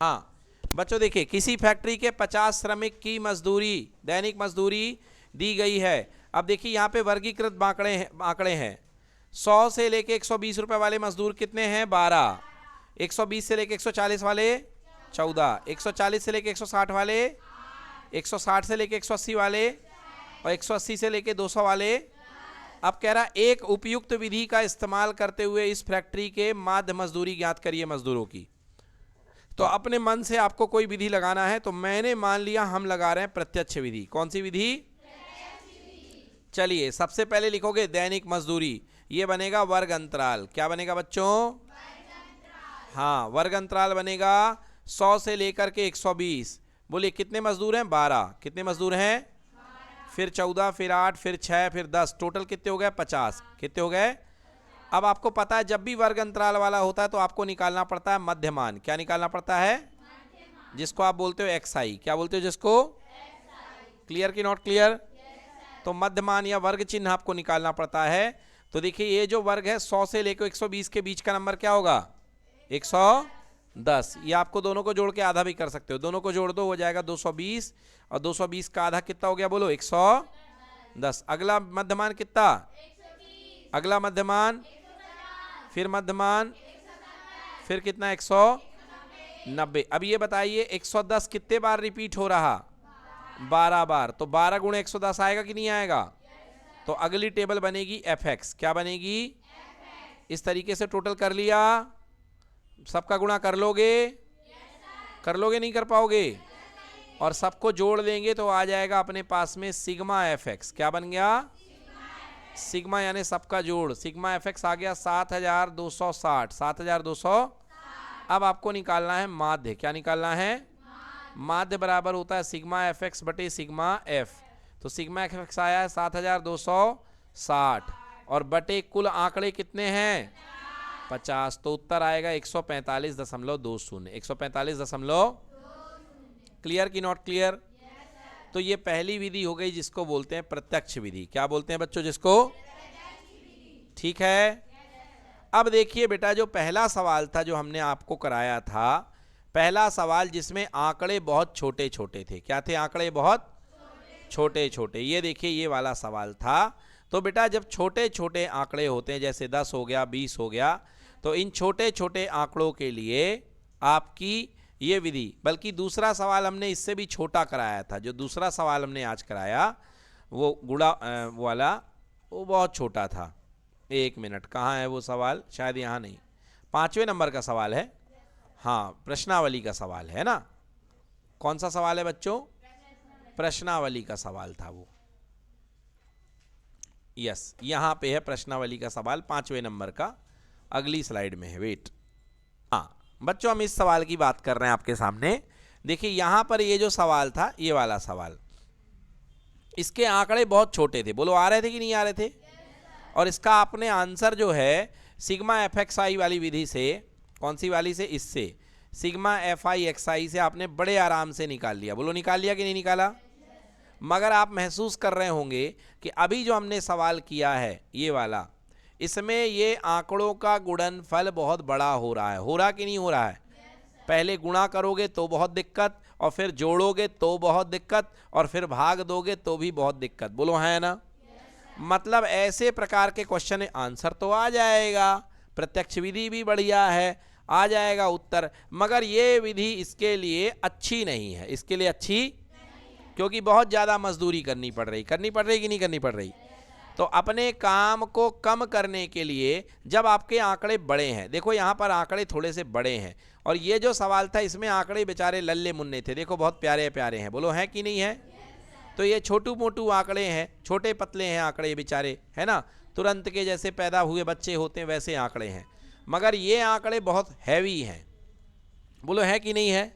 हाँ बच्चों देखिए, किसी फैक्ट्री के 50 श्रमिक की मजदूरी, दैनिक मजदूरी दी गई है। अब देखिए यहाँ पे वर्गीकृत आंकड़े हैं। 100 से लेके 120 रुपए वाले मजदूर कितने हैं? 12। 120 से लेके 140 वाले 14। 140 से लेके 160 वाले, 160 से लेके 180 वाले, और 180 से लेके 200 वाले। अब कह रहा एक उपयुक्त विधि का इस्तेमाल करते हुए इस फैक्ट्री के माध्य मजदूरी ज्ञात करिए मजदूरों की। तो अपने मन से आपको कोई विधि लगाना है, तो मैंने मान लिया हम लगा रहे हैं प्रत्यक्ष विधि। कौन सी विधि? चलिए सबसे पहले लिखोगे दैनिक मजदूरी, ये बनेगा वर्ग अंतराल। क्या बनेगा बच्चों? हाँ वर्ग अंतराल बनेगा 100 से लेकर के 120। बोलिए कितने मजदूर हैं? 12। कितने मजदूर हैं? फिर 14, फिर 8, फिर 6, फिर 10, टोटल कितने हो गए? 50। कितने हो गए? अब आपको पता है जब भी वर्ग अंतराल वाला होता है तो आपको निकालना पड़ता है मध्यमान। क्या निकालना पड़ता है? जिसको आप बोलते हो XI। क्या बोलते हो जिसको? क्लियर की नॉट क्लियर? तो मध्यमान या वर्ग चिन्ह आपको निकालना पड़ता है। तो देखिए ये जो वर्ग है 100 से लेकर 120 के बीच का नंबर क्या होगा? 110। ये आपको दोनों को जोड़ के आधा भी कर सकते हो, दोनों को जोड़ दो हो जाएगा 220, और 220 का आधा कितना हो गया? बोलो 110। अगला मध्यमान कितना? अगला मध्यमान, फिर मध्यमान, फिर कितना? 190। अब ये बताइए 110 कितने बार रिपीट हो रहा? 12 बार। तो 12 गुणे 110 आएगा कि नहीं आएगा? तो अगली टेबल बनेगी FX। क्या बनेगी? इस तरीके से टोटल कर लिया, सबका गुणा कर लोगे? कर लोगे? नहीं कर पाओगे? और सबको जोड़ देंगे तो आ जाएगा अपने पास में सिग्मा FX। क्या बन गया? सिग्मा यानी सबका जोड़। सिग्मा FX आ गया 7260। 7200। अब आपको निकालना है माध्य। क्या निकालना है? माध्य बराबर होता है सिग्मा FX बटे सिग्मा F। तो सिग्मा FX आया है 7260, और बटे कुल आंकड़े कितने हैं? 50। तो उत्तर आएगा 145.20। 145. क्लियर की नॉट क्लियर? तो ये पहली विधि हो गई जिसको बोलते हैं प्रत्यक्ष विधि। क्या बोलते हैं बच्चों जिसको? ठीक है। अब देखिए बेटा, जो पहला सवाल था जो हमने आपको कराया था, पहला सवाल जिसमें आंकड़े बहुत छोटे छोटे थे। क्या थे? आंकड़े बहुत छोटे छोटे। ये देखिए ये वाला सवाल था। तो बेटा जब छोटे छोटे आंकड़े होते हैं, जैसे 10 हो गया, 20 हो गया, तो इन छोटे छोटे आंकड़ों के लिए आपकी ये विधि, बल्कि दूसरा सवाल हमने इससे भी छोटा कराया था। जो दूसरा सवाल हमने आज कराया वो गुणा वाला, वो बहुत छोटा था। 1 मिनट, कहाँ है वो सवाल? शायद यहाँ नहीं, 5वें नंबर का सवाल है। हाँ प्रश्नावली का सवाल है ना। कौन सा सवाल है बच्चों? प्रश्नावली का सवाल था वो। यस, यहाँ पे है प्रश्नावली का सवाल 5वें नंबर का, अगली स्लाइड में है। वेट। हाँ बच्चों हम इस सवाल की बात कर रहे हैं आपके सामने। देखिए यहाँ पर ये जो सवाल था, ये वाला सवाल, इसके आंकड़े बहुत छोटे थे। बोलो आ रहे थे कि नहीं आ रहे थे? और इसका आपने आंसर जो है सिग्मा FXI वाली विधि से, कौन सी वाली से? इससे सिग्मा FIXI से आपने बड़े आराम से निकाल लिया। बोलो निकाल लिया कि नहीं निकाला? मगर आप महसूस कर रहे होंगे कि अभी जो हमने सवाल किया है ये वाला, इसमें ये आंकड़ों का गुणनफल बहुत बड़ा हो रहा है। हो रहा कि नहीं हो रहा है? पहले गुणा करोगे तो बहुत दिक्कत, और फिर जोड़ोगे तो बहुत दिक्कत, और फिर भाग दोगे तो भी बहुत दिक्कत। बोलो है ना? मतलब ऐसे प्रकार के क्वेश्चन आंसर तो आ जाएगा, प्रत्यक्ष विधि भी बढ़िया है, आ जाएगा उत्तर, मगर ये विधि इसके लिए अच्छी नहीं है। इसके लिए अच्छी, क्योंकि बहुत ज़्यादा मजदूरी करनी पड़ रही कि नहीं करनी पड़ रही? तो अपने काम को कम करने के लिए, जब आपके आंकड़े बड़े हैं, देखो यहाँ पर आंकड़े थोड़े से बड़े हैं, और ये जो सवाल था इसमें आंकड़े बेचारे लल्ले मुन्ने थे। देखो बहुत प्यारे प्यारे हैं। बोलो है कि नहीं है? तो ये छोटू मोटू आंकड़े हैं, छोटे पतले हैं आंकड़े बेचारे, है ना, तुरंत के जैसे पैदा हुए बच्चे होते हैं वैसे आंकड़े हैं। मगर ये आंकड़े बहुत हैवी हैं। बोलो है कि नहीं है?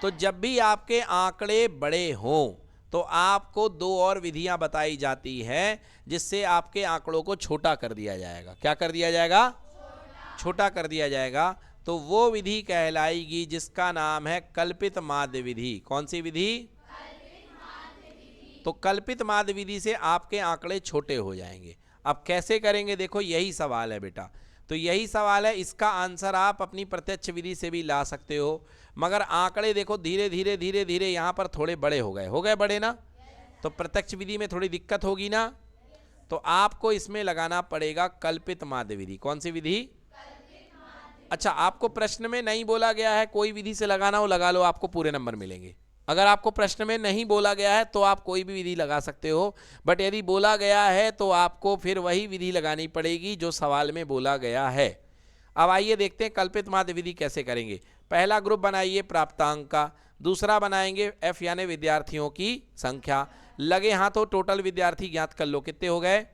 तो जब भी आपके आंकड़े बड़े हों तो आपको 2 और विधियां बताई जाती हैं जिससे आपके आंकड़ों को छोटा कर दिया जाएगा। क्या कर दिया जाएगा? छोटा कर दिया जाएगा। तो वो विधि कहलाएगी जिसका नाम है कल्पित माध्य विधि। कौन सी विधि? तो कल्पित माध्य विधि से आपके आंकड़े छोटे हो जाएंगे। अब कैसे करेंगे? देखो यही सवाल है बेटा। तो यही सवाल है, इसका आंसर आप अपनी प्रत्यक्ष विधि से भी ला सकते हो, मगर आंकड़े देखो धीरे धीरे धीरे धीरे यहाँ पर थोड़े बड़े हो गए बड़े ना, तो प्रत्यक्ष विधि में थोड़ी दिक्कत होगी ना। तो आपको इसमें लगाना पड़ेगा कल्पित माध्य विधि। कौन सी विधि? अच्छा, आपको प्रश्न में नहीं बोला गया है कोई विधि से लगाना हो लगा लो, आपको पूरे नंबर मिलेंगे। अगर आपको प्रश्न में नहीं बोला गया है तो आप कोई भी विधि लगा सकते हो, बट यदि बोला गया है तो आपको फिर वही विधि लगानी पड़ेगी जो सवाल में बोला गया है। अब आइए देखते हैं कल्पित माध्य विधि कैसे करेंगे। पहला ग्रुप बनाइए प्राप्तांक का, दूसरा बनाएंगे एफ यानी विद्यार्थियों की संख्या। लगे हाथों टोटल विद्यार्थी ज्ञात कर लो, कितने हो गए?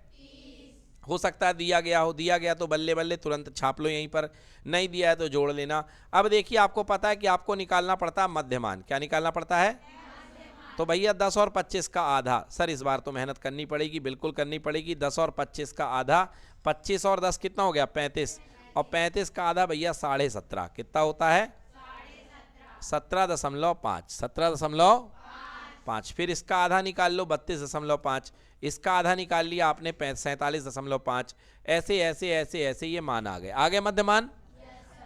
हो सकता है दिया गया हो, दिया गया तो बल्ले बल्ले तुरंत छाप लो यहीं पर, नहीं दिया है तो जोड़ लेना। अब देखिए आपको पता है कि आपको निकालना पड़ता है मध्यमान। क्या निकालना पड़ता है? तो भैया 10 और 25 का आधा। सर इस बार तो मेहनत करनी पड़ेगी, बिल्कुल करनी पड़ेगी। 10 और 25 का आधा, 25 और 10 कितना हो गया? 35, और 35 का आधा भैया 17.5 कितना होता है? 17.5, 17.5। फिर इसका आधा निकाल लो 32.5, इसका आधा निकाल लिया आपने 47.5। ऐसे ऐसे ऐसे ऐसे ये मान आ गए। आगे मध्यमान।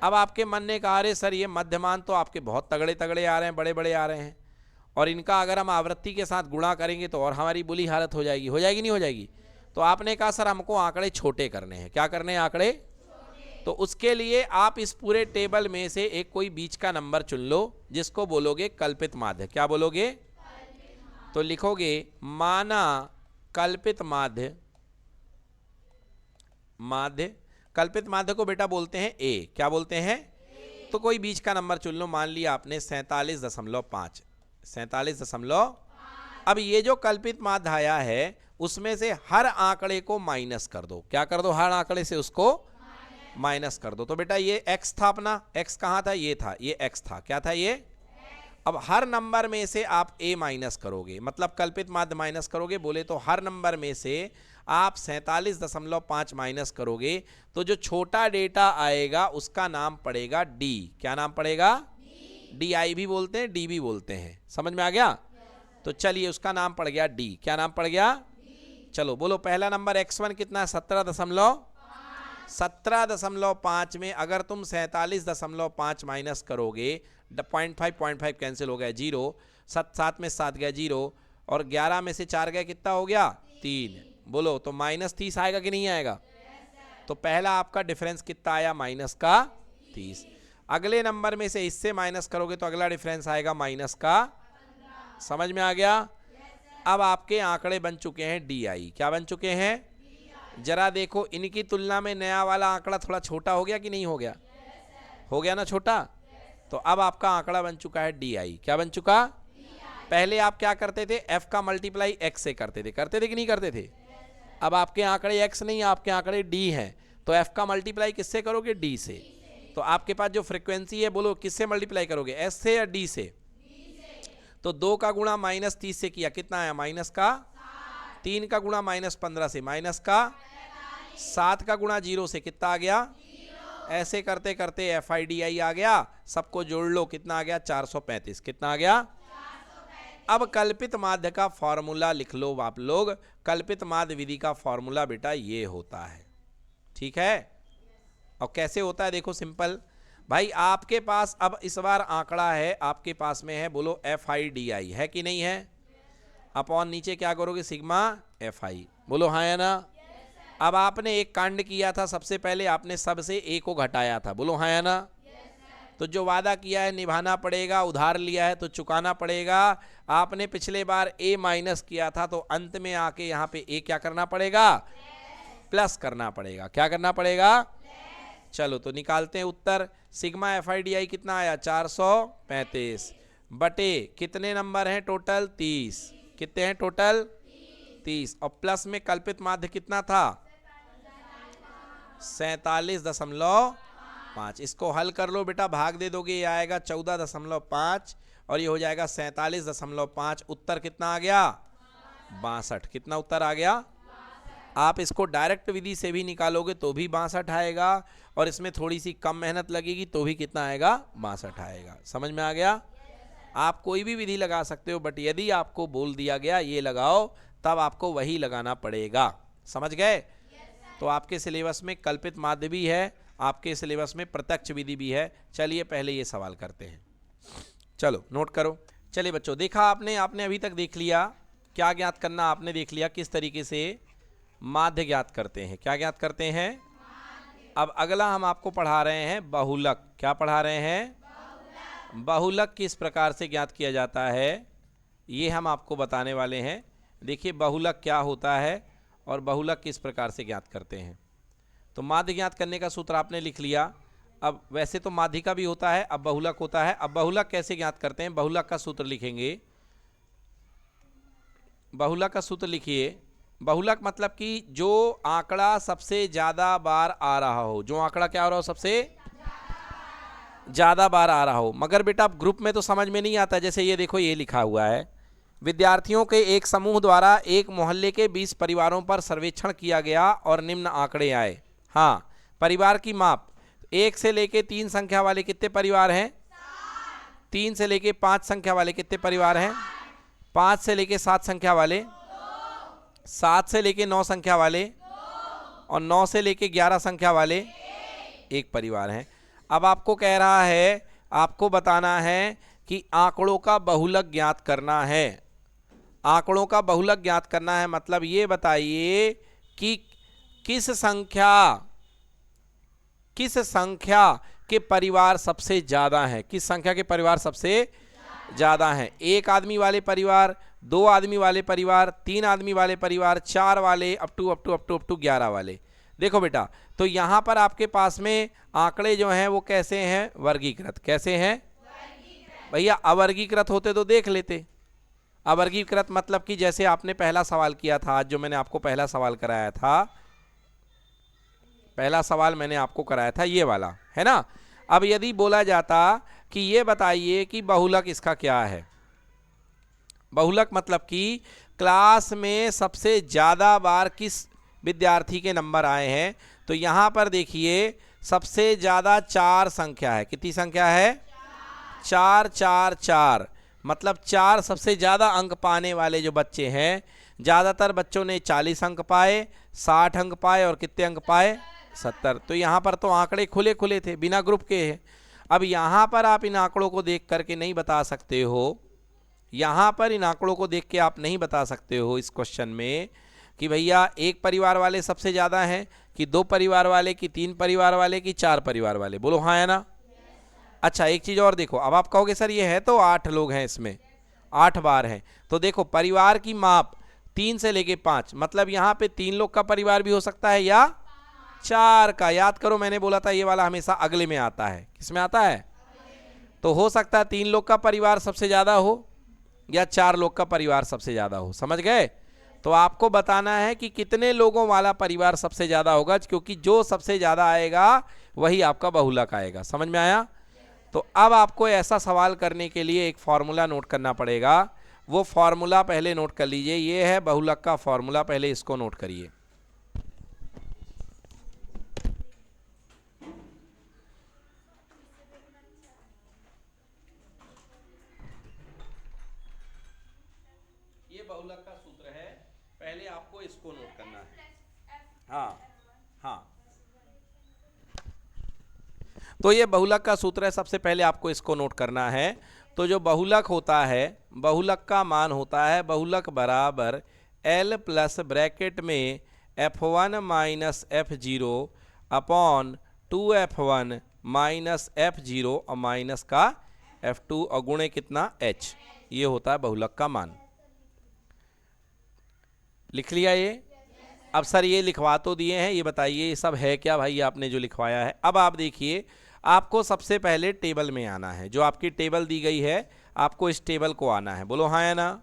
अब आपके मन ने कहा अरे सर ये मध्यमान तो आपके बहुत तगड़े तगड़े आ रहे हैं, बड़े बड़े आ रहे हैं, और इनका अगर हम आवृत्ति के साथ गुणा करेंगे तो और हमारी बुरी हालत हो जाएगी। हो जाएगी नहीं हो जाएगी? तो आपने कहा सर हमको आंकड़े छोटे करने हैं। क्या करने हैं? आंकड़े। तो उसके लिए आप इस पूरे टेबल में से एक कोई बीच का नंबर चुन लो जिसको बोलोगे कल्पित माध्य। क्या बोलोगे? तो लिखोगे माना कल्पित माध्य। कल्पित माध्य को बेटा बोलते हैं ए। क्या बोलते हैं? तो कोई बीच का नंबर चुन लो, मान लिया आपने 47.5। 47.5। अब ये जो कल्पित माध्य आया है उसमें से हर आंकड़े को माइनस कर दो। क्या कर दो? हर आंकड़े से उसको माइनस कर दो। तो बेटा ये x था अपना, x कहाँ था? ये था, ये x था। क्या था ये? अब हर नंबर में से आप a माइनस करोगे, मतलब कल्पित माध्य माइनस करोगे। बोले तो हर नंबर में से आप 47.5 माइनस करोगे तो जो छोटा डेटा आएगा उसका नाम पड़ेगा d। क्या नाम पड़ेगा? DI भी बोलते हैं, D भी बोलते हैं। समझ में आ गया? तो चलिए उसका नाम पड़ गया D। क्या नाम पड़ गया? चलो बोलो पहला नंबर x1 कितना है? 17.5 में अगर तुम 47.5 माइनस करोगे, 0.5 कैंसिल हो गया, 0, 7 में 7 गया 0, और 11 में से 4 गया, कितना हो गया? 3। बोलो तो -30 आएगा कि नहीं आएगा? तो पहला आपका डिफरेंस कितना आया? -30। अगले नंबर में से इससे माइनस करोगे तो अगला डिफरेंस आएगा -15। समझ में आ गया? अब आपके आंकड़े बन चुके हैं DI। क्या बन चुके हैं? जरा देखो इनकी तुलना में नया वाला आंकड़ा थोड़ा छोटा हो गया कि नहीं हो गया? हो गया ना छोटा। तो अब आपका आंकड़ा बन चुका है DI। क्या बन चुका? पहले आप क्या करते थे? F का मल्टीप्लाई X से करते थे कि नहीं करते थे? अब आपके आंकड़े X नहीं, आपके आंकड़े D हैं, तो F का मल्टीप्लाई किससे करोगे? D से। तो आपके पास जो फ्रीक्वेंसी है बोलो किससे मल्टीप्लाई करोगे? S से या D से? तो 2 का गुणा -30 से किया, कितना आया? माइनस का। 3 का गुणा -15 से, माइनस का। 7 का गुणा 0 से, कितना आ गया? ऐसे करते करते FIDI आ गया। सबको जोड़ लो, कितना आ गया? 435। कितना आ गया? अब कल्पित माध्य का फॉर्मूला लिख लो आप लोग। कल्पित माध्य विधि का फॉर्मूला बेटा ये होता है, ठीक है? और कैसे होता है देखो, सिंपल भाई। आपके पास अब इस बार आंकड़ा है, आपके पास में है, बोलो FIDI है कि नहीं है? अपॉन नीचे क्या करोगे? Sigma FI। बोलो हाँ या ना? अब आपने एक कांड किया था, सबसे पहले आपने सबसे A को घटाया था। बोलो हाँ या ना? तो जो वादा किया है निभाना पड़ेगा, उधार लिया है तो चुकाना पड़ेगा। आपने पिछले बार A माइनस किया था, तो अंत में आके यहाँ पे A क्या करना पड़ेगा? प्लस करना पड़ेगा। क्या करना पड़ेगा? चलो तो निकालते हैं उत्तर। सिग्मा FIDI कितना आया? 435 बटे कितने नंबर हैं टोटल? 30। कितने हैं टोटल? 30। और प्लस में कल्पित माध्य कितना था? 47.5। इसको हल कर लो बेटा, भाग दे दोगे, ये आएगा 14.5 और ये हो जाएगा 47.5। उत्तर कितना आ गया? 62। कितना उत्तर आ गया? आप इसको डायरेक्ट विधि से भी निकालोगे तो भी 62 आएगा, और इसमें थोड़ी सी कम मेहनत लगेगी तो भी कितना आएगा? 62 आएगा। समझ में आ गया? आप कोई भी विधि लगा सकते हो, बट यदि आपको बोल दिया गया ये लगाओ, तब आपको वही लगाना पड़ेगा। समझ गए? तो तो आपके सिलेबस में कल्पित माध्य भी है, आपके सिलेबस में प्रत्यक्ष विधि भी है। चलिए पहले ये सवाल करते हैं, चलो नोट करो। चलिए बच्चों, देखा आपने अभी तक देख लिया क्या ज्ञात करना, आपने देख लिया किस तरीके से माध्य ज्ञात करते हैं। क्या ज्ञात करते हैं? अब अगला हम आपको पढ़ा रहे हैं बहुलक। क्या पढ़ा रहे हैं? बहुलक किस प्रकार से ज्ञात किया जाता है ये हम आपको बताने वाले हैं। देखिए बहुलक क्या होता है और बहुलक किस प्रकार से ज्ञात करते हैं। तो माध्य ज्ञात करने का सूत्र आपने लिख लिया। अब वैसे तो माध्य का भी होता है, अब बहुलक होता है। अब बहुलक कैसे ज्ञात करते हैं, बहुलक का सूत्र लिखेंगे। बहुलक का सूत्र लिखिए। बहुलक मतलब कि जो आंकड़ा सबसे ज़्यादा बार आ रहा हो, जो आंकड़ा क्या हो रहा हो, सबसे ज़्यादा बार आ रहा हो। मगर बेटा ग्रुप में तो समझ में नहीं आता। जैसे ये देखो, ये लिखा हुआ है, विद्यार्थियों के एक समूह द्वारा एक मोहल्ले के 20 परिवारों पर सर्वेक्षण किया गया और निम्न आंकड़े आए। हाँ, परिवार की माप 1 से लेके 3 संख्या वाले कितने परिवार हैं? 3 से लेके 5 संख्या वाले कितने परिवार हैं? 5 से लेके 7 संख्या वाले, 7 से लेके 9 संख्या वाले, और 9 से लेके 11 संख्या वाले एक परिवार हैं। अब आपको कह रहा है, आपको बताना है कि आंकड़ों का बहुलक ज्ञात करना है। आंकड़ों का बहुलक ज्ञात करना है मतलब ये बताइए कि किस संख्या के परिवार सबसे ज़्यादा हैं, किस संख्या के परिवार सबसे ज़्यादा हैं। 1 आदमी वाले परिवार, 2 आदमी वाले परिवार, 3 आदमी वाले परिवार, 4 वाले, अप टू 11 वाले। देखो बेटा, तो यहाँ पर आपके पास में आंकड़े जो हैं वो कैसे हैं? वर्गीकृत। कैसे हैं भैया? अवर्गीकृत होते तो देख लेते। अवर्गीकृत मतलब कि जैसे आपने पहला सवाल किया था, आज जो मैंने आपको पहला सवाल कराया था, पहला सवाल मैंने आपको कराया था ये वाला, है ना। अब यदि बोला जाता कि ये बताइए कि बहुलक इसका क्या है। बहुलक मतलब कि क्लास में सबसे ज़्यादा बार किस विद्यार्थी के नंबर आए हैं। तो यहाँ पर देखिए सबसे ज़्यादा 4 संख्या है। कितनी संख्या है? 4 4 4, मतलब 4 सबसे ज़्यादा अंक पाने वाले जो बच्चे हैं। ज़्यादातर बच्चों ने 40 अंक पाए, 60 अंक पाए, और कितने अंक पाए? 70। तो यहाँ पर तो आंकड़े खुले खुले थे, बिना ग्रुप के हैं। अब यहाँ पर आप इन आंकड़ों को देख करके नहीं बता सकते हो, यहाँ पर इन आंकड़ों को देख के आप नहीं बता सकते हो इस क्वेश्चन में कि भैया 1 परिवार वाले सबसे ज़्यादा हैं, कि 2 परिवार वाले, कि 3 परिवार वाले, कि 4 परिवार वाले। बोलो हाँ है ना। अच्छा एक चीज़ और देखो, अब आप कहोगे सर ये है तो 8 लोग हैं इसमें, 8 बार हैं। तो देखो परिवार की माप 3 से लेके 5, मतलब यहाँ पे 3 लोग का परिवार भी हो सकता है या 4 का। याद करो मैंने बोला था ये वाला हमेशा अगले में आता है। किसमें आता है? तो हो सकता है 3 लोग का परिवार सबसे ज़्यादा हो या 4 लोग का परिवार सबसे ज़्यादा हो। समझ गए? तो आपको बताना है कि कितने लोगों वाला परिवार सबसे ज़्यादा होगा, क्योंकि जो सबसे ज़्यादा आएगा वही आपका बहुलक आएगा। समझ में आया? तो अब आपको ऐसा सवाल करने के लिए एक फॉर्मूला नोट करना पड़ेगा। वो फॉर्मूला पहले नोट कर लीजिए। ये है बहुलक का फॉर्मूला, पहले इसको नोट करिए। ये बहुलक का सूत्र है, पहले आपको इसको नोट करना है। हाँ हाँ, तो ये बहुलक का सूत्र है, सबसे पहले आपको इसको नोट करना है। तो जो बहुलक होता है, बहुलक का मान होता है बहुलक बराबर L प्लस ब्रैकेट में F1 minus F0 upon 2F1 minus F0 और माइनस का F2 और गुणे कितना H। ये होता है बहुलक का मान। लिख लिया ये? अब सर ये लिखवा तो दिए हैं, ये बताइए ये सब है क्या भाई आपने जो लिखवाया है। अब आप देखिए, आपको सबसे पहले टेबल में आना है। जो आपकी टेबल दी गई है आपको इस टेबल को आना है। बोलो हाँ या ना।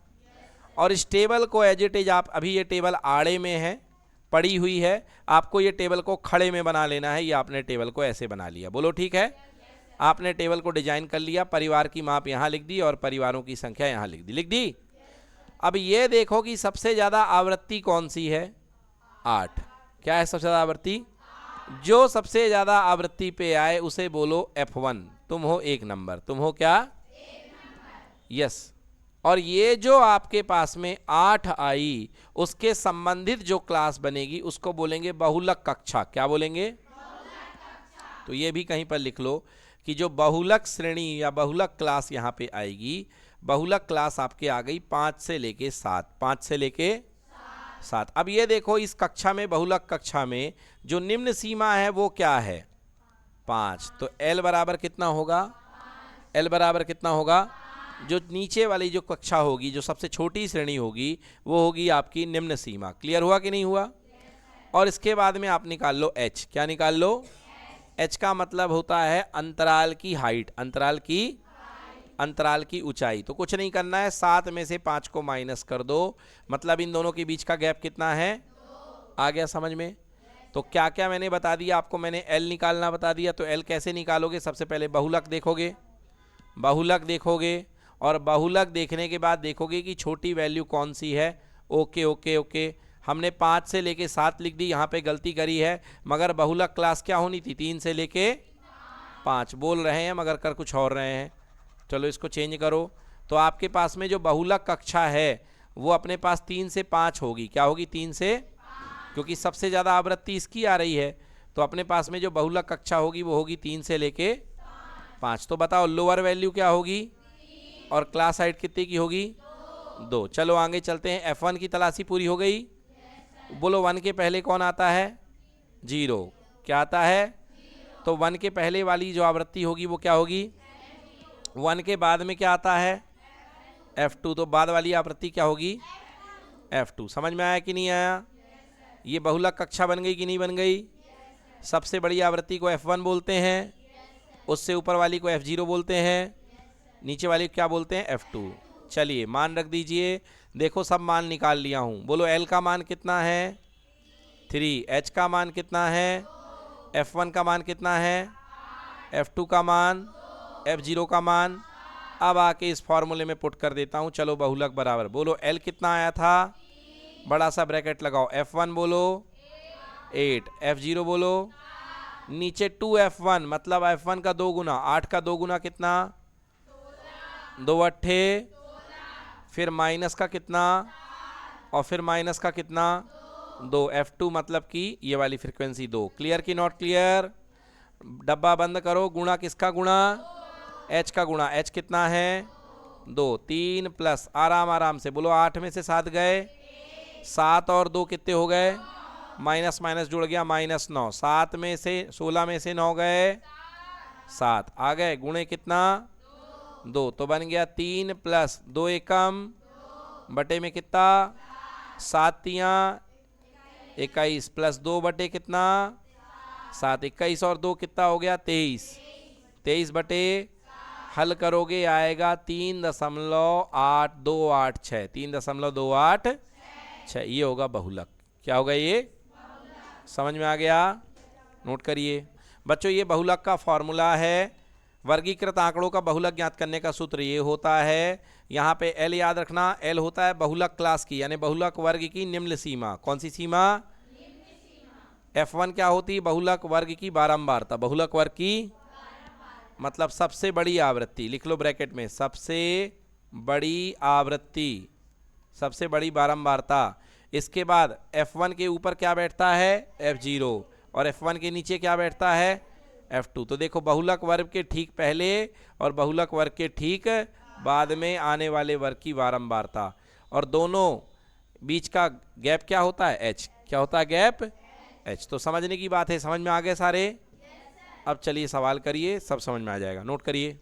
और इस टेबल को एज इट इज, आप अभी ये टेबल आड़े में है, पड़ी हुई है, आपको ये टेबल को खड़े में बना लेना है। ये आपने टेबल को ऐसे बना लिया। बोलो ठीक है। आपने टेबल को डिजाइन कर लिया, परिवार की माप यहाँ लिख दी और परिवारों की संख्या यहाँ लिख दी। लिख दी। अब ये देखो कि सबसे ज़्यादा आवृत्ति कौन सी है? 8। क्या है सबसे ज़्यादा आवृत्ति? जो सबसे ज़्यादा आवृत्ति पे आए उसे बोलो F1। तुम हो 1 नंबर। तुम हो क्या? यस। और ये जो आपके पास में 8 आई, उसके संबंधित जो क्लास बनेगी उसको बोलेंगे बहुलक कक्षा। क्या बोलेंगे? तो ये भी कहीं पर लिख लो कि जो बहुलक श्रेणी या बहुलक क्लास यहाँ पे आएगी, बहुलक क्लास आपके आ गई 5 से लेके 7, 5 से लेके 7। अब ये देखो इस कक्षा में, बहुलक कक्षा में जो निम्न सीमा है वो क्या है? 5। तो L बराबर कितना होगा? L बराबर कितना होगा? जो नीचे वाली जो कक्षा होगी, जो सबसे छोटी श्रेणी होगी, वो होगी आपकी निम्न सीमा। क्लियर हुआ कि नहीं हुआ? और इसके बाद में आप निकाल लो H। क्या निकाल लो? H का मतलब होता है अंतराल की हाइट, अंतराल की ऊंचाई। तो कुछ नहीं करना है, 7 में से 5 को माइनस कर दो, मतलब इन दोनों के बीच का गैप कितना है? आ गया समझ में? तो क्या क्या मैंने बता दिया आपको, मैंने L निकालना बता दिया। तो L कैसे निकालोगे? सबसे पहले बहुलक देखोगे, और बहुलक देखने के बाद देखोगे कि छोटी वैल्यू कौन सी है। ओके ओके ओके, हमने 5 से लेके 7 लिख दी, यहाँ पे गलती करी है, मगर बहुलक क्लास क्या होनी थी? 3 से लेके 5 बोल रहे हैं मगर कर कुछ और रहे हैं। चलो इसको चेंज करो। तो आपके पास में जो बहुलक कक्षा है वो अपने पास 3 से 5 होगी। क्या होगी? 3 से, क्योंकि सबसे ज़्यादा आवृत्ति इसकी आ रही है, तो अपने पास में जो बहुलक कक्षा होगी वो होगी 3 से लेके 5। तो बताओ लोअर वैल्यू क्या होगी और क्लास हाइट कितने की होगी? 2। चलो आगे चलते हैं। F1 की तलाशी पूरी हो गई। बोलो 1 के पहले कौन आता है? 0। क्या आता है? तो 1 के पहले वाली जो आवृत्ति होगी वो क्या होगी? 1 के बाद में क्या आता है? F2। तो बाद वाली आवृत्ति क्या होगी? F2। समझ में आया कि नहीं आया? ये बहुलक कक्षा बन गई कि नहीं बन गई? सबसे बड़ी आवृत्ति को F1 बोलते हैं, उससे ऊपर वाली को F0 बोलते हैं, नीचे वाली क्या बोलते हैं? F2। चलिए मान रख दीजिए। देखो सब मान निकाल लिया हूँ। बोलो L का मान कितना है? 3। H का मान कितना है? F1 का मान कितना है? F2 का मान, F0 का मान। अब आके इस फॉर्मूले में पुट कर देता हूँ। चलो बहुलक बराबर, बोलो L कितना आया था? बड़ा सा ब्रैकेट लगाओ। F1 बोलो 8, F0 बोलो, नीचे 2F1, मतलब F1 का 2 गुना, 8 का 2 गुना कितना? 2 अट्ठे, फिर माइनस का कितना, और फिर माइनस का कितना? 2। F2 मतलब कि ये वाली फ्रीक्वेंसी 2। क्लियर की नॉट क्लियर? डब्बा बंद करो। गुणा किसका गुणा? H का गुणा। H कितना है? 2। 3 प्लस, आराम आराम से बोलो, 8 में से 7 गए, 7 और 2 कितने हो गए? माइनस माइनस जुड़ गया, -9। 7 में से 16 में से 9 गए, 7 आ गए, गुणे कितना? 2। तो बन गया 3 प्लस 2 एकम बटे में कितना? 7 तियां 21 प्लस 2 बटे कितना? 7। 21 और 2 कितना हो गया? 23। 23 बटे, हल करोगे आएगा 3.8286, 3.286। ये होगा बहुलक। क्या होगा ये? समझ में आ गया? नोट करिए बच्चों, ये बहुलक का फॉर्मूला है। वर्गीकृत आंकड़ों का बहुलक ज्ञात करने का सूत्र ये होता है। यहाँ पे L याद रखना, L होता है बहुलक क्लास की, यानी बहुलक वर्ग की निम्न सीमा। कौन सी सीमा? F1 क्या होती है? बहुलक वर्ग की बारंबारता। बहुलक वर्ग की मतलब सबसे बड़ी आवृत्ति। लिख लो ब्रैकेट में, सबसे बड़ी आवृत्ति, सबसे बड़ी बारंबारता। इसके बाद F1 के ऊपर क्या बैठता है? F0। और F1 के नीचे क्या बैठता है? F2। तो देखो बहुलक वर्ग के ठीक पहले और बहुलक वर्ग के ठीक बाद में आने वाले वर्ग की बारंबारता, और दोनों बीच का गैप क्या होता है? H। क्या होता है गैप? H। तो समझने की बात है। समझ में आ गए सारे? अब चलिए सवाल करिए, सब समझ में आ जाएगा। नोट करिए।